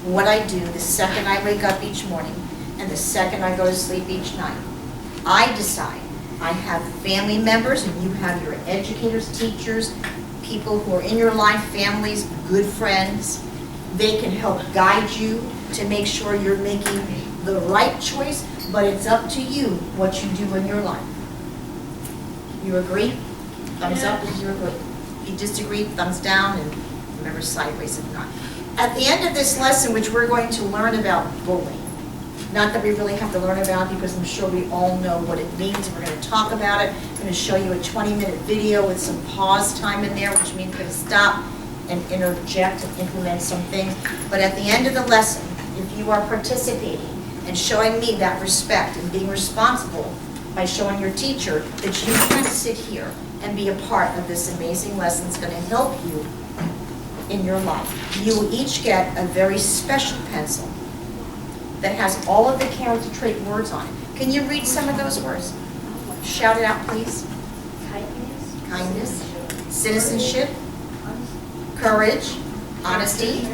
what I do the second I wake up each morning and the second I go to sleep each night. I decide. I have family members, and you have your educators, teachers, people who are in your life, families, good friends. They can help guide you to make sure you're making the right choice, but it's up to you what you do in your life. You agree? Thumbs up if you agree. If you disagree, thumbs down, and remember sideways if not. At the end of this lesson, which we're going to learn about bullying, not that we really have to learn about it because I'm sure we all know what it means. We're going to talk about it. I'm going to show you a 20-minute video with some pause time in there, which means we're going to stop and interject and implement some things. But at the end of the lesson, if you are participating and showing me that respect and being responsible by showing your teacher that you can sit here and be a part of this amazing lesson, it's going to help you in your life. You will each get a very special pencil that has all of the character trait words on it. Can you read some of those words? Shout it out, please. Kindness, citizenship, courage, honesty,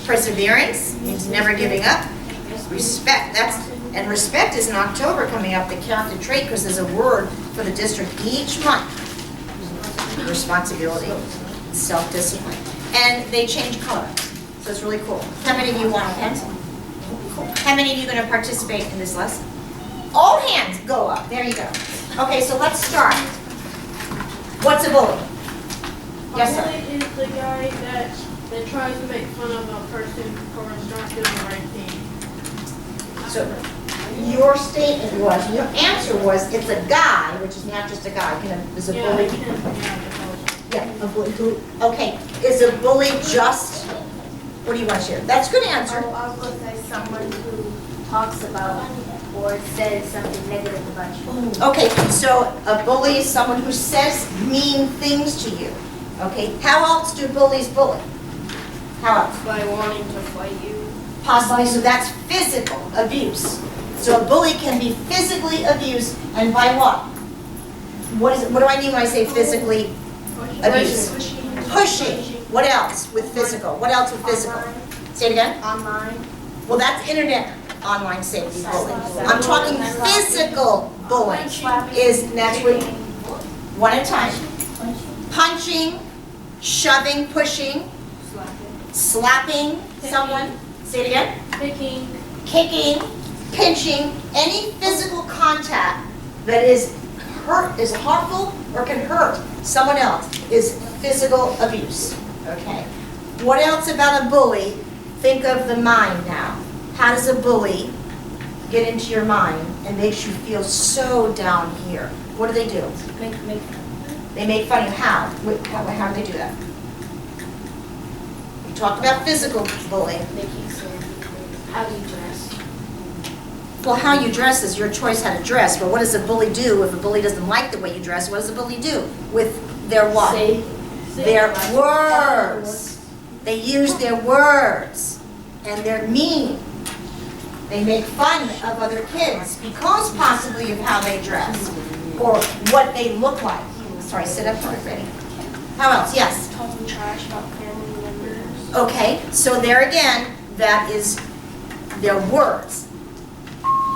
perseverance, means never giving up, respect. And respect is in October coming up, the character trait, because there's a word for the district each month. Responsibility, self-discipline. And they change color. So it's really cool. How many of you want a pencil? Cool. How many of you are going to participate in this lesson? All hands go up. There you go. Okay, so let's start. What's a bully? Yes, sir. A bully is the guy that tries to make fun of a person for not doing the right thing. So your statement was, your answer was, it's a guy, which is not just a guy. You know, is a bully? Yeah, a bully who? Okay, is a bully just? What do you want to share? That's a good answer. I was going to say someone who talks about or says something negative about you. Okay, so a bully is someone who says mean things to you. Okay, how else do bullies bully? How else? By wanting to fight you. Possibly, so that's physical abuse. So a bully can be physically abused, and by what? What do I mean when I say physically abused? Pushing. What else with physical? What else with physical? Say it again. Online. Well, that's internet online safety bullying. I'm talking physical bullying. That's with one at a time. Punching, shoving, pushing, slapping someone. Say it again. Kicking, pinching, any physical contact that is harmful or can hurt someone else is physical abuse. Okay. What else about a bully? Think of the mind now. How does a bully get into your mind and makes you feel so down here? What do? They make fun of you. How? How do they do that? We talked about physical bullying. How do you dress? Well, how you dress is your choice how to dress, but what does a bully do if a bully doesn't like the way you dress? What does a bully do with their what? Their words. They use their words, and they're mean. They make fun of other kids because possibly of how they dress or what they look like. Sorry, sit up already. How else? Yes? Talking trash about family members. Okay, so there again, that is their words.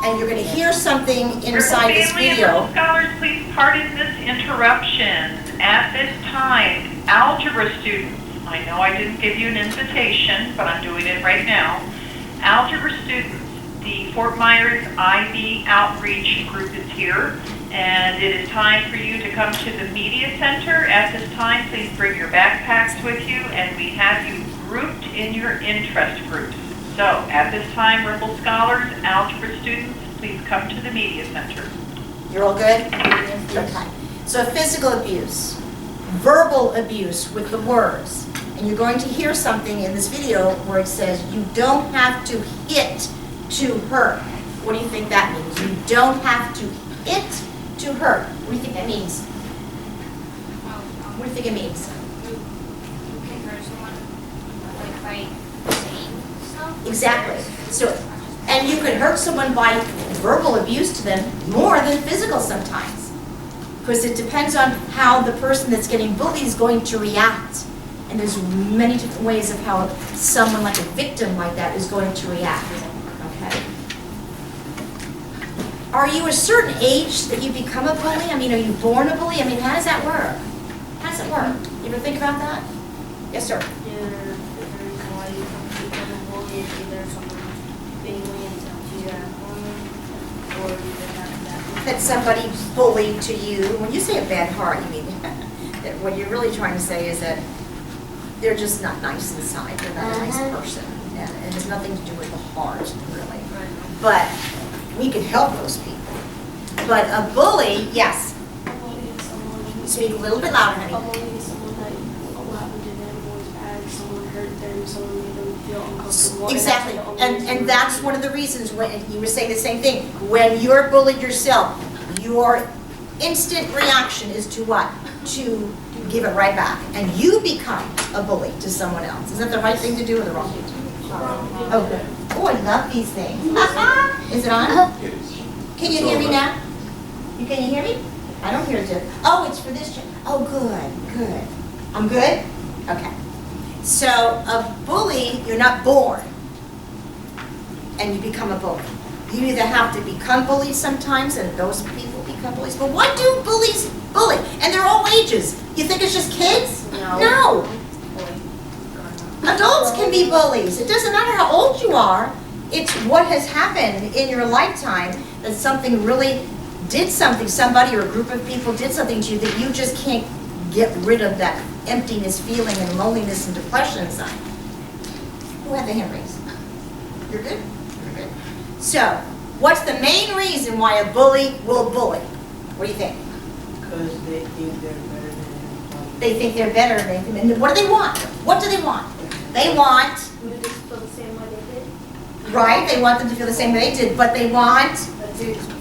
And you're going to hear something inside this video. Scholars, please pardon this interruption. At this time, algebra students, I know I didn't give you an invitation, but I'm doing it right now. Algebra students, the Fort Myers IB Outreach group is here, and it is time for you to come to the media center. At this time, please bring your backpacks with you, and we have you grouped in your interest groups. So, at this time, Rimble Scholars, algebra students, please come to the media center. You're all good? Okay. So physical abuse, verbal abuse with the words. And you're going to hear something in this video where it says you don't have to hit to hurt. What do you think that means? You don't have to hit to hurt. What do you think that means? What do you think it means? You can hurt someone like by saying stuff. Exactly. So, and you can hurt someone by verbal abuse to them more than physical sometimes. Because it depends on how the person that's getting bullied is going to react. And and there's many different ways of how someone like a victim like that is going to react, okay? Are you a certain age that you become a bully? I mean, are you born a bully? I mean, how does that work? How does it work? You ever think about that? Yes, sir. Either the reason why you become a bully is either someone being mean to you at home, or you have that. That somebody bullied to you. When you say a bad heart, you mean that what you're really trying to say is that they're just not nice inside. They're not a nice person. And it has nothing to do with the heart, really. But we could help those people. But a bully, yes. A bully is someone. Speak a little bit louder, A honey. bully is someone that what happened to them was bad. Someone hurt them. Someone made them feel uncomfortable. Exactly. And that's the only reason And that's one of the reasons when you were saying the same thing. When you're bullied yourself, your instant reaction is to what? To give it right back. And you become a bully to someone else. Is that the right thing to do or the wrong thing to do? Oh, good. Oh, I love these things. Is it on? Can you hear me now? Can you hear me? I don't hear it. Oh, it's for this channel. Oh, good, good. I'm good? Okay. So a bully, you're not born and you become a bully. You either have to become bullied sometimes and those people become bullies. But why do bullies bully? And they're all ages. You think it's just kids? No. Adults can be bullies. It doesn't matter how old you are. It's what has happened in your lifetime that something really did something, somebody or a group of people did something to you that you just can't get rid of that emptiness feeling and loneliness and depression inside. Who had the hand raised? You're good? You're good. So, what's the main reason why a bully will bully? What do you think? Because they think they're better than everybody. They think they're better than them. And what do they want? What do they want? They want, you to feel the same way they did. right, they want them to feel the same way they did, but they want,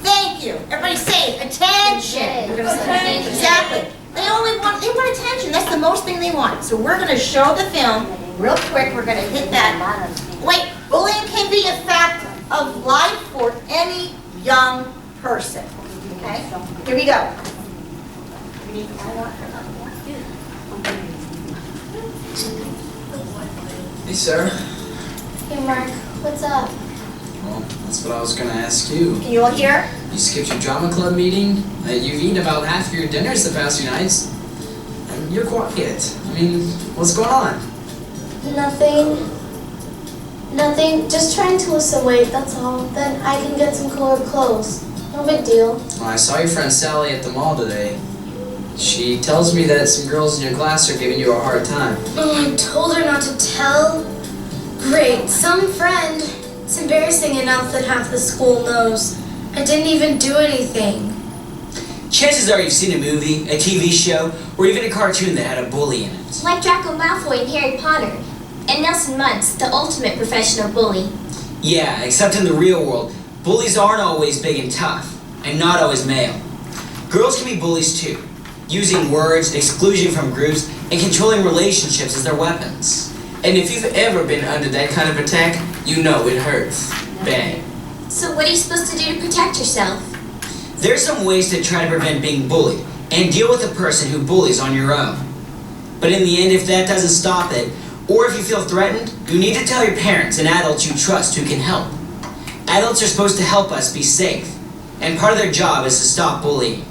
thank you, everybody say it, attention. You're gonna say it. Exactly. They want attention, that's the most thing they want. So we're gonna show the film real quick, we're gonna hit that. Wait, bullying can be a fact of life for any young person, okay? Here we go. Hey, Sarah. Hey Mark, what's up? Well, that's what I was gonna ask you. Can you all hear? You skipped your drama club meeting. You've eaten about half your dinners the past few nights. And you're quiet. I mean, what's going on? Nothing. Nothing. Just trying to lose some weight, that's all. Then I can get some cooler clothes. No big deal. Well, I saw your friend Sally at the mall today. She tells me that some girls in your class are giving you a hard time. Oh, I told her not to tell. Great, some friend. It's embarrassing enough that half the school knows. I didn't even do anything. Chances are you've seen a movie, a TV show, or even a cartoon that had a bully in it. Like Draco Malfoy in Harry Potter, and Nelson Muntz, the ultimate professional bully. Yeah, except in the real world, bullies aren't always big and tough, and not always male. Girls can be bullies too, using words, exclusion from groups, and controlling relationships as their weapons. And if you've ever been under that kind of attack, you know it hurts. Bad. So what are you supposed to do to protect yourself? There's some ways to try to prevent being bullied, and deal with a person who bullies on your own. But in the end, if that doesn't stop it, or if you feel threatened, you need to tell your parents and adults you trust who can help. Adults are supposed to help us be safe, and part of their job is to stop bullying.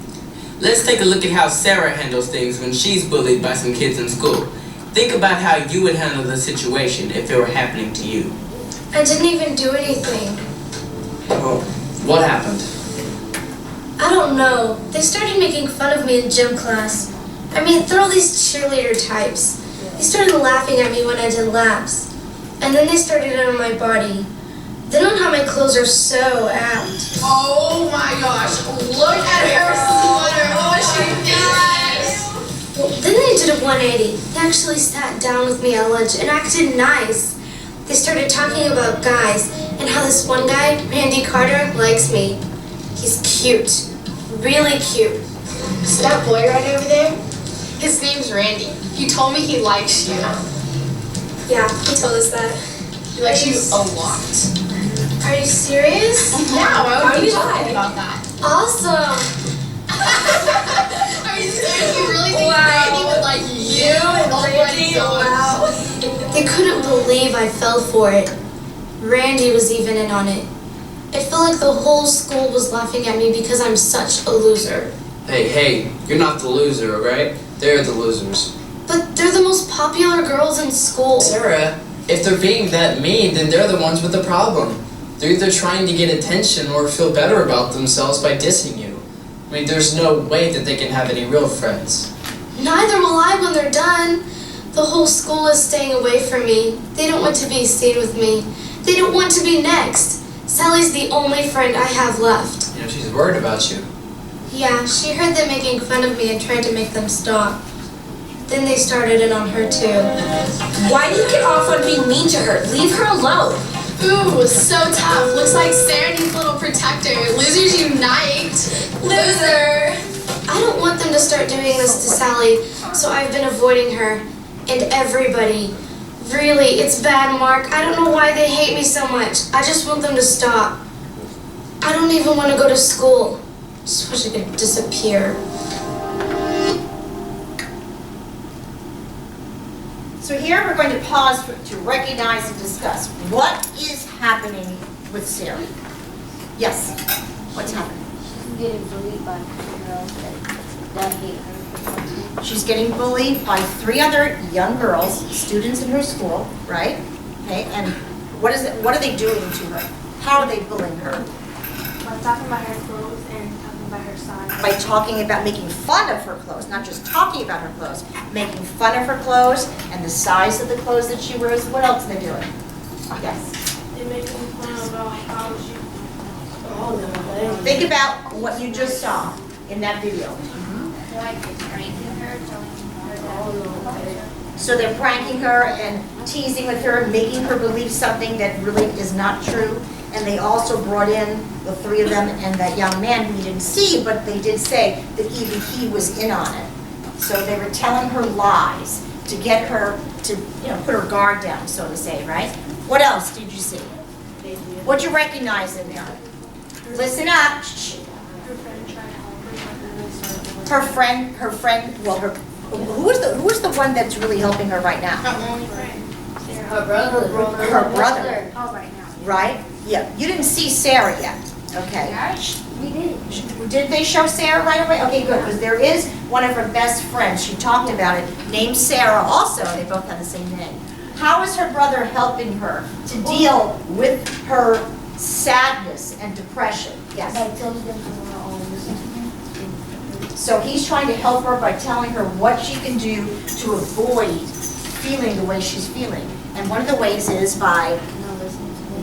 Let's take a look at how Sarah handles things when she's bullied by some kids in school. Think about how you would handle the situation if it were happening to you. I didn't even do anything. Well, what happened? I don't know. They started making fun of me in gym class. I mean, they're all these cheerleader types. They started laughing at me when I did laps. And then they started it on my body. They don't know how my clothes are so apt. Oh my gosh, look at her sweater. Oh, she does. Well, then they did a 180. They actually sat down with me at lunch and acted nice. They started talking about guys and how this one guy, Randy Carter, likes me. He's cute. Really cute. So that boy right over there, his name's Randy. He told me he likes you. Yeah, he told us that. He likes you a lot. Are you serious? Yeah, why would you talk about that? Awesome. Are you You really think Randy would like you? Oh my gosh. They couldn't believe I fell for it. Randy was even in on it. It felt like the whole school was laughing at me because I'm such a loser. Hey, you're not the loser, right? They're the losers. But they're the most popular girls in school. Sarah, if they're being that mean, then they're the ones with the problem. They're either trying to get attention or feel better about themselves by dissing you. I mean, there's no way that they can have any real friends. Neither will I when they're done. The whole school is staying away from me. They don't want to be seen with me. They don't want to be next. Sally's the only friend I have left. You know, she's worried about you. Yeah, she heard them making fun of me and tried to make them stop. Then they started it on her too. Why do you get off on being mean to her? Leave her alone. Ooh, so tough. Looks like Sarah needs a little protector. Losers unite. Loser. I don't want them to start doing this to Sally, so I've been avoiding her and everybody. Really, it's bad, Mark. I don't know why they hate me so much. I just want them to stop. I don't even want to go to school. Just wish I could disappear. So here we're going to pause to recognize and discuss what is happening with Sarah. Yes, what's happening? She's getting bullied by girls that hate her for something. She's getting bullied by 3 other young girls, students in her school, right? Okay, and what are they doing to her? How are they bullying her? By talking about her clothes and talking about her size. By talking about making fun of her clothes, not just talking about her clothes, making fun of her clothes and the size of the clothes that she wears. What else are they doing? Yes. They're making fun about how she. Think about what you just saw in that video. Like pranking her, telling her So they're pranking her and teasing with her, making her believe something that really is not true. And they also brought in the 3 of them and that young man who we didn't see, but they did say that even he was in on it. So they were telling her lies to get her to, put her guard down, so to say, right? What else did you see? What'd you recognize in there? Listen up. Shh. Her friend, well, who's the one that's really helping her right now? Her only friend. Her brother. Her brother. Oh, right now. Right? Yeah, you didn't see Sarah yet, okay? We did. Did they show Sarah right away? Okay, good, because there is one of her best friends, she talked about it, named Sarah also, they both have the same name. How is her brother helping her to deal with her sadness and depression? Yes. By telling them to So he's trying to help her by telling her what she can do to avoid feeling the way she's feeling. And one of the ways is by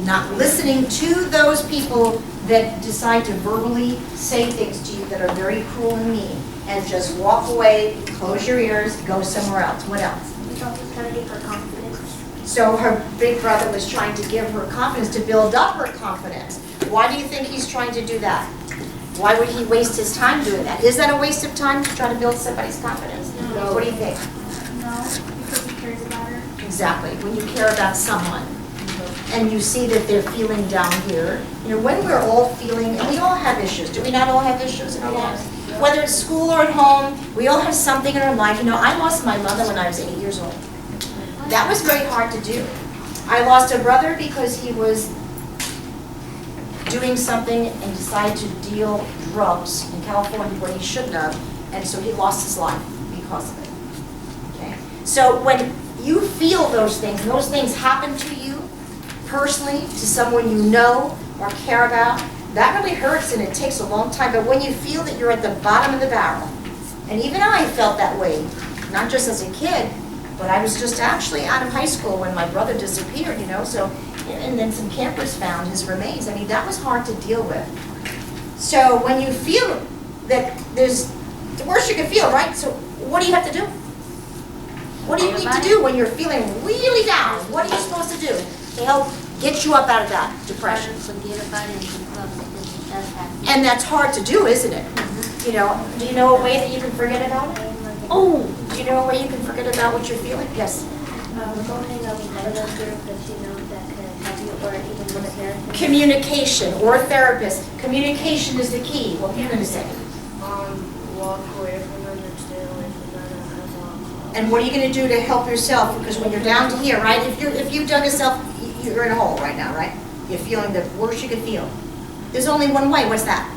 not listening to those people that decide to verbally say things to you that are very cruel and mean. And just walk away, close your ears, go somewhere else. What else? He's also trying to give her confidence. So her big brother was trying to give her confidence, to build up her confidence. Why do you think he's trying to do that? Why would he waste his time doing that? Is that a waste of time to try to build somebody's confidence? No. What do you think? No, because he cares about her. Exactly. When you care about someone and you see that they're feeling down here, when we're all feeling, and we all have issues. Do we not all have issues in our lives? Whether it's school or at home, we all have something in our life. I lost my mother when I was 8 years old. That was very hard to do. I lost a brother because he was doing something and decided to deal drugs in California where he shouldn't have, and so he lost his life because of it. Okay? So when you feel those things happen to you personally, to someone you know or care about, that really hurts and it takes a long time. But when you feel that you're at the bottom of the barrel, and even I felt that way, not just as a kid, but I was just actually out of high school when my brother disappeared, so, and then some campers found his remains. I mean, that was hard to deal with. So when you feel that there's, the worst you can feel, right? So what do you have to do? What do you need to do when you're feeling really down? What are you supposed to do to help get you up out of that depression? Forget about it and because it does happen. And that's hard to do, isn't it? Do you know a way that you can forget about it? Oh, do you know a way you can forget about what you're feeling? Yes. Go hang out with other group that you know that can help you, or even with a therapist. Communication or a therapist. Communication is the key. What are you going to say? Walk away from them and stay And what are you gonna do to help yourself? Because when you're down to here, right, if you've dug yourself, you're in a hole right now, right? You're feeling the worst you could feel. There's only one way, what's that?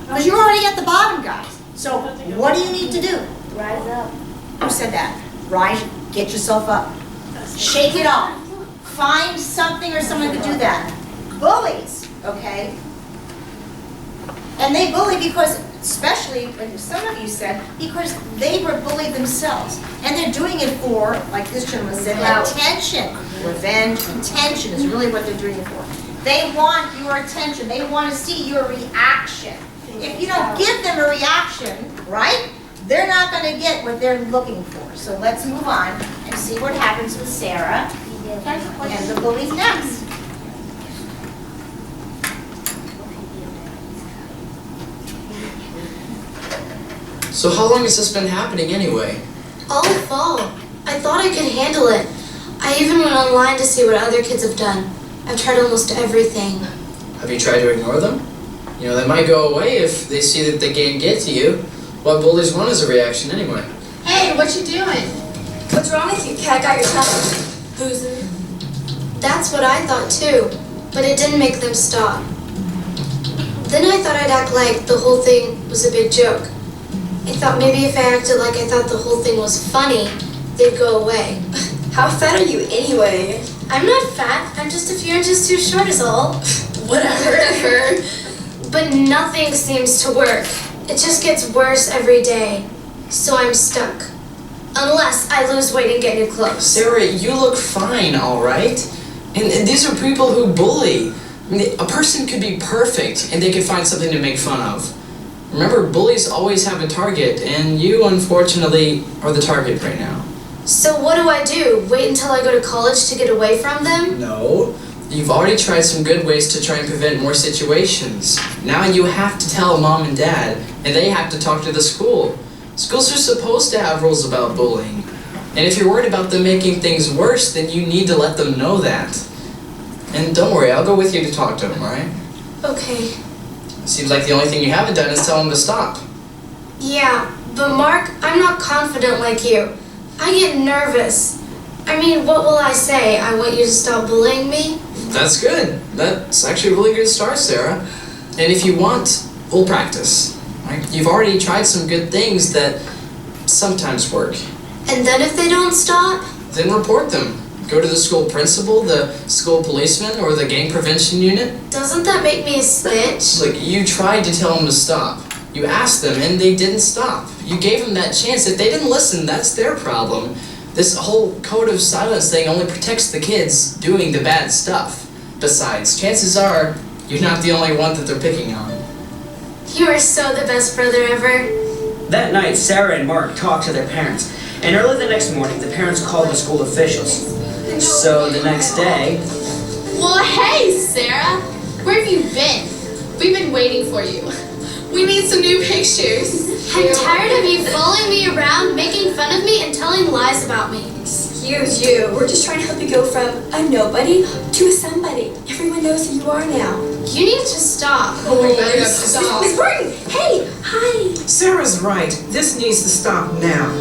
Because you're already at the bottom, guys. So what do you need to do? Rise up. Who said that? Rise, get yourself up. Shake it off. Find something or someone to do that. Bullies, okay? And they bully because, especially, when some of you said, because they were bullied themselves. And they're doing it for, like this gentleman said, attention. Revenge, attention is really what they're doing it for. They want your attention. They want to see your reaction. If you don't give them a reaction, right, they're not going to get what they're looking for. So let's move on and see what happens with Sarah and the bullies next. So how long has this been happening anyway? All fall. I thought I could handle it. I even went online to see what other kids have done. I've tried almost everything. Have you tried to ignore them? You know, they might go away if they see that they can't get to you. What bullies want is a reaction anyway. Hey, what you doing? What's wrong with you, cat? Got your tongue? Loser. That's what I thought too, but it didn't make them stop. Then I thought I'd act like the whole thing was a big joke. I thought maybe if I acted like I thought the whole thing was funny, they'd go away. How fat are you anyway? I'm not fat, I'm just a few inches too short is all. Whatever. But nothing seems to work. It just gets worse every day. So I'm stuck. Unless I lose weight and get new clothes. Sarah, you look fine, all right? And these are people who bully. I mean, a person could be perfect and they could find something to make fun of. Remember, bullies always have a target, and you, unfortunately, are the target right now. So what do? Wait until I go to college to get away from them? No. You've already tried some good ways to try and prevent more situations. Now you have to tell mom and dad, and they have to talk to the school. Schools are supposed to have rules about bullying. And if you're worried about them making things worse, then you need to let them know that. And don't worry, I'll go with you to talk to them, alright? Okay. Seems like the only thing you haven't done is tell them to stop. Yeah, but Mark, I'm not confident like you. I get nervous. I mean, what will I say? I want you to stop bullying me? That's good. That's actually a really good start, Sarah. And if you want, we'll practice. Right? You've already tried some good things that sometimes work. And then if they don't stop? Then report them. Go to the school principal, the school policeman, or the gang prevention unit. Doesn't that make me a snitch? Look, you tried to tell them to stop. You asked them and they didn't stop. You gave them that chance. If they didn't listen, that's their problem. This whole code of silence thing only protects the kids doing the bad stuff. Besides, chances are you're not the only one that they're picking on. You are so the best brother ever. That night, Sarah and Mark talked to their parents, and early the next morning, the parents called the school officials. So the next day... Well, hey, Sarah! Where have you been? We've been waiting for you. We need some new pictures. I'm tired of you following me around, making fun of me, and telling lies about me. Excuse you. We're just trying to help you go from a nobody to a somebody. Everyone knows who you are now. You need to stop. Oh my God, stop. Miss Burton! Hey! Hi! Sarah's right. This needs to stop now.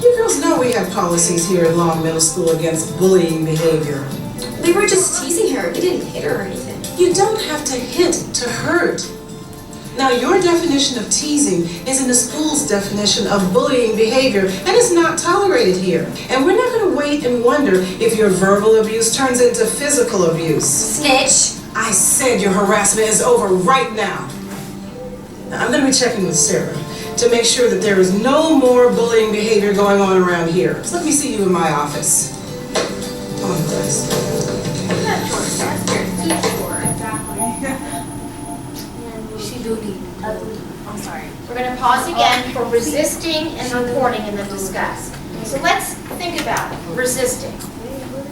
You girls know we have policies here at Long Middle School against bullying behavior. We were just teasing her. We didn't hit her or anything. You don't have to hit to hurt. Now, your definition of teasing is in the school's definition of bullying behavior, and it's not tolerated here. And we're not going to wait and wonder if your verbal abuse turns into physical abuse. Snitch! I said your harassment is over right now. Now, I'm going to be checking with Sarah to make sure that there is no more bullying behavior going on around here. So let me see you in my office. Come on, guys. I'm sorry. We're going to pause again for resisting and reporting and then discuss. So let's think about resisting.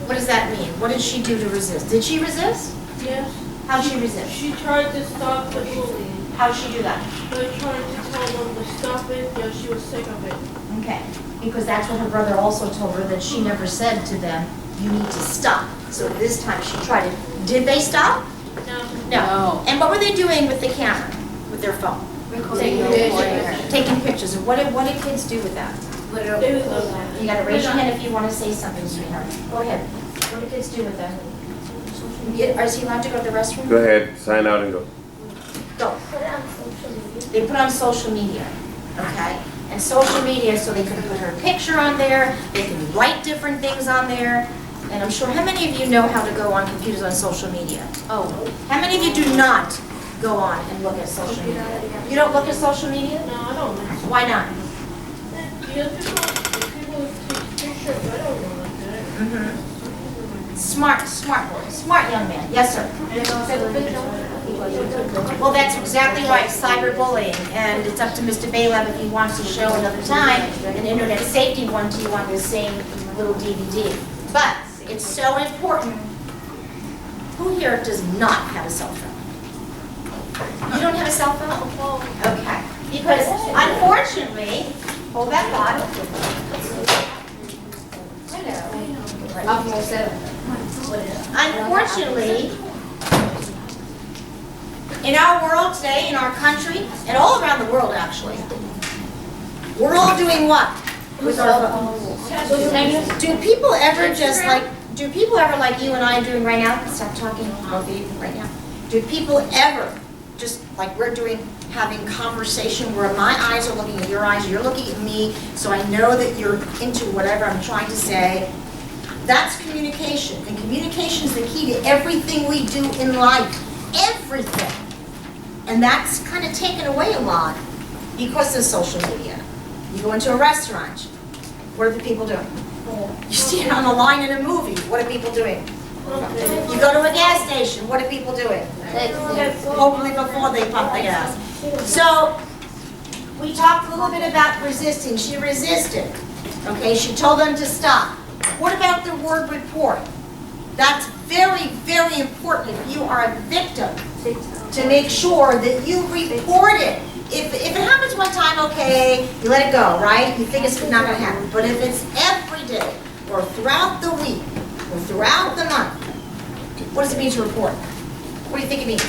What does that mean? What did she do to resist? Did she resist? Yes. How'd she resist? She tried to stop the bullying. How'd she do that? By trying to tell them to stop it, yeah, she was sick of it. Okay. Because that's what her brother also told her, that she never said to them, you need to stop. So this time she tried it. Did they stop? No. No. And what were they doing with the camera? With their phone? Taking pictures. And what did kids do with that? You gotta raise your hand if you wanna say something, sweetheart. Go ahead. What do kids do with that? Is he allowed to go to the restroom? Go ahead, sign out and go. Go. They put on social media, okay? And social media, so they can put her picture on there, they can write different things on there. And I'm sure, how many of you know how to go on computers on social media? Oh, how many of you do not go on and look at social media? You don't look at social media? No, I don't. Why not? Yeah, people take pictures, I don't know like that. Smart boy, smart young man. Yes, sir. Well, that's exactly right, cyberbullying, and it's up to Mr. Bellabe if he wants to show another time an internet safety one to you on the same little DVD. But it's so important. Who here does not have a cell phone? You don't have a cell phone? Okay. Because unfortunately, hold that thought. Unfortunately, in our world today, in our country, and all around the world actually, we're all doing what with our phones? Do people ever just like, do people ever like you and I are doing right now? Stop talking, both of you, right now. Do people ever, just like we're doing, having conversation where my eyes are looking at your eyes, you're looking at me, so I know that you're into whatever I'm trying to say. That's communication, and communication is the key to everything we do in life. Everything. And that's kind of taken away a lot because of social media. You go into a restaurant, what are the people doing? You stand on a line in a movie, what are people doing? You go to a gas station, what are people doing? Hopefully before they pump the gas. So, we talked a little bit about resisting. She resisted. Okay, she told them to stop. What about the word report? That's very, very important if you are a victim, to make sure that you report it. If it happens one time, okay, you let it go, right? You think it's not going to happen. But if it's every day, or throughout the week, or throughout the month, what does it mean to report? What do you think it means?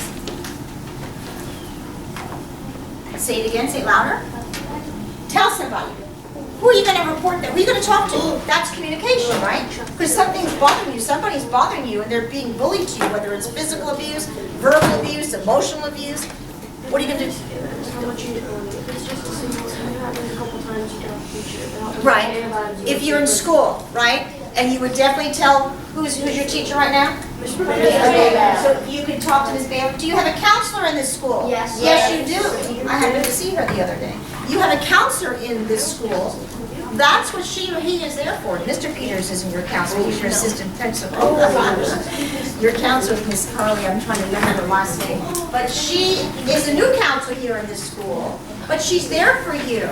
Say it again, say it louder. Tell somebody. Who are you going to report that? Who are you going to talk to? That's communication, right? Because something's bothering you, somebody's bothering you, and they're being bullied to you, whether it's physical abuse, verbal abuse, emotional abuse. What are you going to do? Right. If you're in school, right? And you would definitely tell, who's your teacher right now? Okay. So you can talk to Ms. Bailey. Do you have a counselor in this school? Yes. Yes, you do. I happened to see her the other day. You have a counselor in this school. That's what she or he is there for. Mr. Peters isn't your counselor, he's your assistant principal. Your counselor is Miss Carly, I'm trying to remember her last name. But she is a new counselor here in this school, but she's there for you.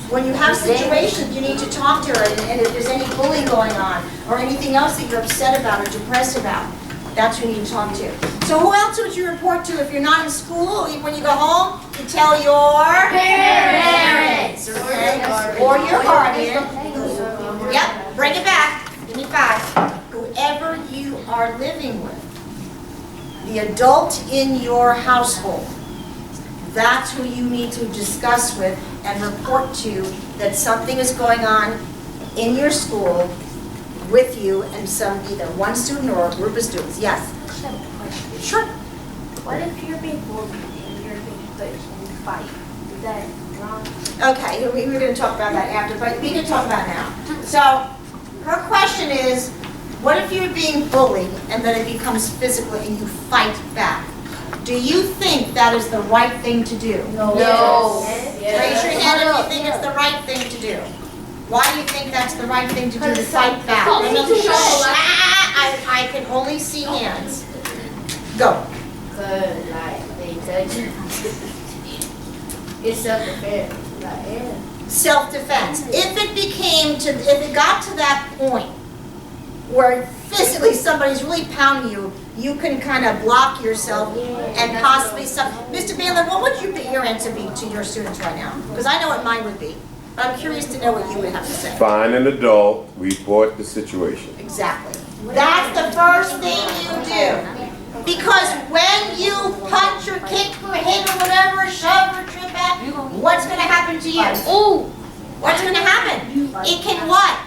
When you have situations, you need to talk to her, and if there's any bullying going on, or anything else that you're upset about or depressed about, that's who you need to talk to. So who else would you report to if you're not in school? When you go home, you tell your parents, okay? Or your guardian. Yep, bring it back. Give me 5. Whoever you are living with, the adult in your household, that's who you need to discuss with and report to that something is going on in your school with you and some, either one student or a group of students. Yes? Sure. What if you're being bullied and you're being put in a fight? Is that wrong? Okay, we're going to talk about that after, but we can talk about it now. So, her question is, what if you're being bullied and then it becomes physical and you fight back? Do you think that is the right thing to do? No. Raise your hand if you think it's the right thing to do. Why do you think that's the right thing to do, to fight back? I can only see hands. Go. Because, like, they judge you. It's self-defense. Like, yeah. Self-defense. If it got to that point where physically somebody's really pounding you, you can kind of block yourself and possibly Mr. Baylor, what would your answer be to your students right now? Because I know what mine would be. But I'm curious to know what you would have to say. Find an adult, report the situation. Exactly. That's the first thing you do. Because when you punch or kick or hit or whatever, shove or trip at, what's going to happen to you? Oh, what's gonna happen? It can what?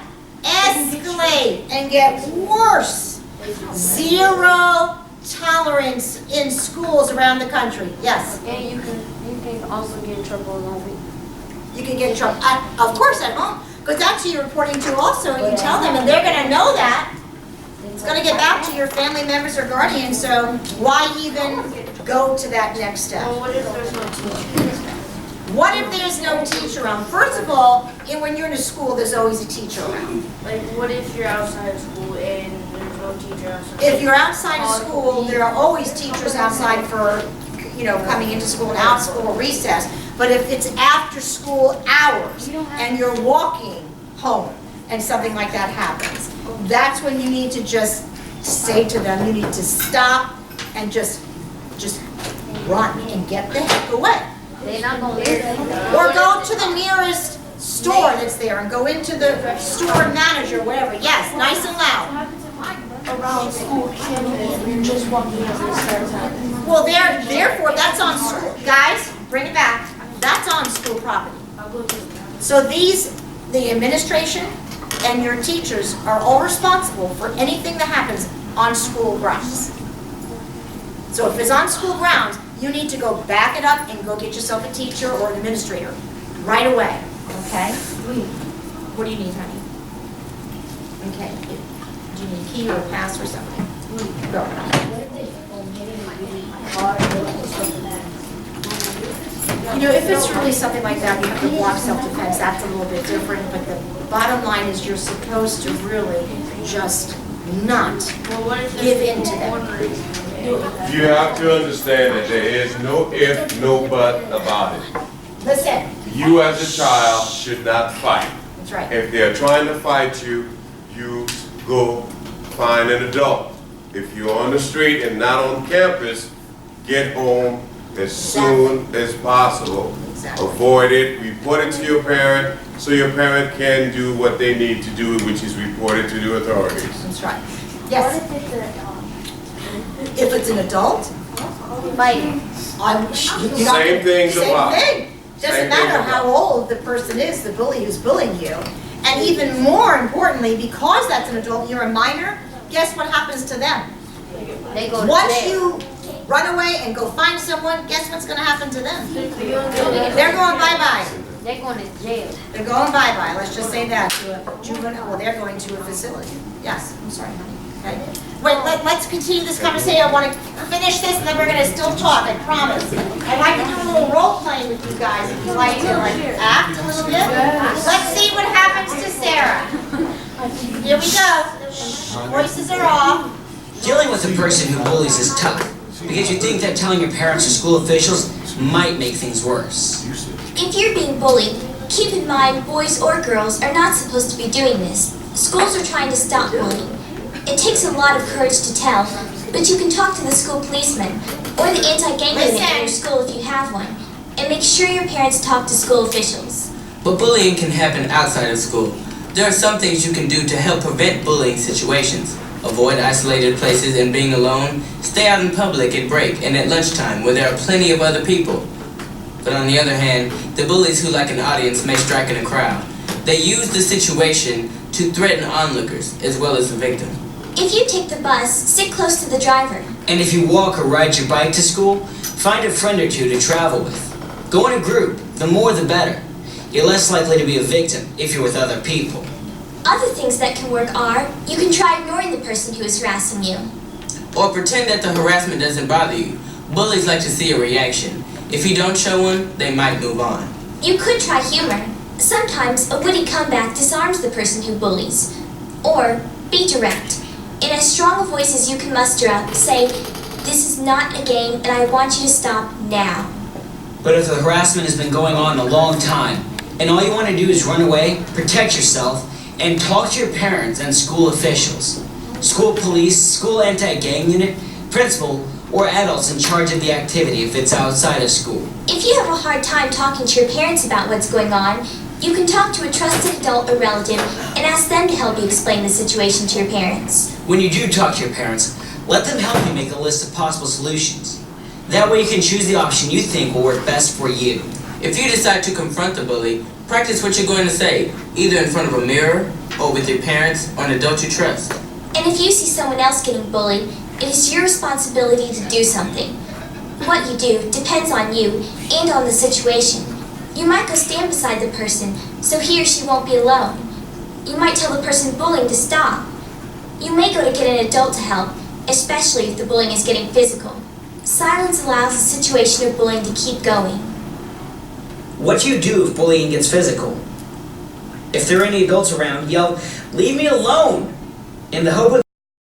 Escalate and get worse. Zero tolerance in schools around the country. Yes? And you can also get in trouble at home. You can get in trouble, of course, at home, because that's who you're reporting to also, and you tell them, and they're gonna know that. It's gonna get back to your family members or guardians, so why even go to that next step? Well, what if there's no teacher? What if there's no teacher around? First of all, when you're in a school, there's always a teacher around. Like, what if you're outside of school and there's no teacher outside? If you're outside of school, there are always teachers outside for, coming into school and out of school recess. But if it's after school hours and you're walking home and something like that happens, that's when you need to just say to them, you need to stop and just run and get the heck away. They're not gonna listen. Or go to the nearest store that's there and go into the store manager, whatever. Yes, nice and loud. Around school campus, you're just walking out and it starts happening. Well, therefore, that's on school. Guys, bring it back. That's on school property. So the administration and your teachers are all responsible for anything that happens on school grounds. So if it's on school grounds, you need to go back it up and go get yourself a teacher or an administrator right away, okay? What do you need, honey? Okay. Do you need a key or a pass or something? Go. If it's really something like that, you have to block self-defense, that's a little bit different, but the bottom line is you're supposed to really just not give in to them. You have to understand that there is no if, no but about it. Listen. You as a child should not fight. That's right. If they're trying to fight you, you go find an adult. If you're on the street and not on campus, get home as soon as possible. Exactly. Avoid it, report it to your parent, so your parent can do what they need to do, which is report it to the authorities. That's right. Yes? If it's an adult? Fighting. Same thing applies. Same thing. Doesn't Same thing matter how applies. old the person is, the bully who's bullying you. And even more importantly, because that's an adult, you're a minor, guess what happens to them? They go to Once jail. you run away and go find someone, guess what's gonna happen to them? They're going bye-bye. They're going to jail. They're going bye-bye, let's just say that, to a juvenile, well, they're going to a facility. Yes, I'm sorry, honey. Okay. Wait, let's continue this conversation. I want to finish this, and then we're going to still talk, I promise. I'd like to do a little role playing with you guys, if you like to act a little bit. Let's see what happens to Sarah. Here we go. Voices are off. Dealing with a person who bullies is tough, because you think that telling your parents or school officials might make things worse. If you're being bullied, keep in mind boys or girls are not supposed to be doing this. Schools are trying to stop bullying. It takes a lot of courage to tell, but you can talk to the school policeman or the anti-gang unit at your school if you have one, and make sure your parents talk to school officials. But bullying can happen outside of school. There are some things you can do to help prevent bullying situations. Avoid isolated places and being alone. Stay out in public at break and at lunchtime where there are plenty of other people. But on the other hand, the bullies who lack an audience may strike in a crowd. They use the situation to threaten onlookers as well as the victim. If you take the bus, sit close to the driver. And if you walk or ride your bike to school, find a friend or two to travel with. Go in a group, the more the better. You're less likely to be a victim if you're with other people. Other things that can work are, you can try ignoring the person who is harassing you. Or pretend that the harassment doesn't bother you. Bullies like to see a reaction. If you don't show one, they might move on. You could try humor. Sometimes a witty comeback disarms the person who bullies. Or, be direct. In as strong a voice as you can muster up, say, "This is not a game and I want you to stop now." But if the harassment has been going on a long time, and all you want to do is run away, protect yourself, and talk to your parents and school officials, school police, school anti-gang unit, principal, or adults in charge of the activity if it's outside of school. If you have a hard time talking to your parents about what's going on, you can talk to a trusted adult or relative and ask them to help you explain the situation to your parents. When you do talk to your parents, let them help you make a list of possible solutions. That way you can choose the option you think will work best for you. If you decide to confront the bully, practice what you're going to say, either in front of a mirror, or with your parents, or an adult you trust. And if you see someone else getting bullied, it is your responsibility to do something. What you do depends on you and on the situation. You might go stand beside the person so he or she won't be alone. You might tell the person bullying to stop. You may go to get an adult to help, especially if the bullying is getting physical. Silence allows the situation of bullying to keep going. What do you do if bullying gets physical? If there are any adults around, yell, "Leave me alone!" in the hope of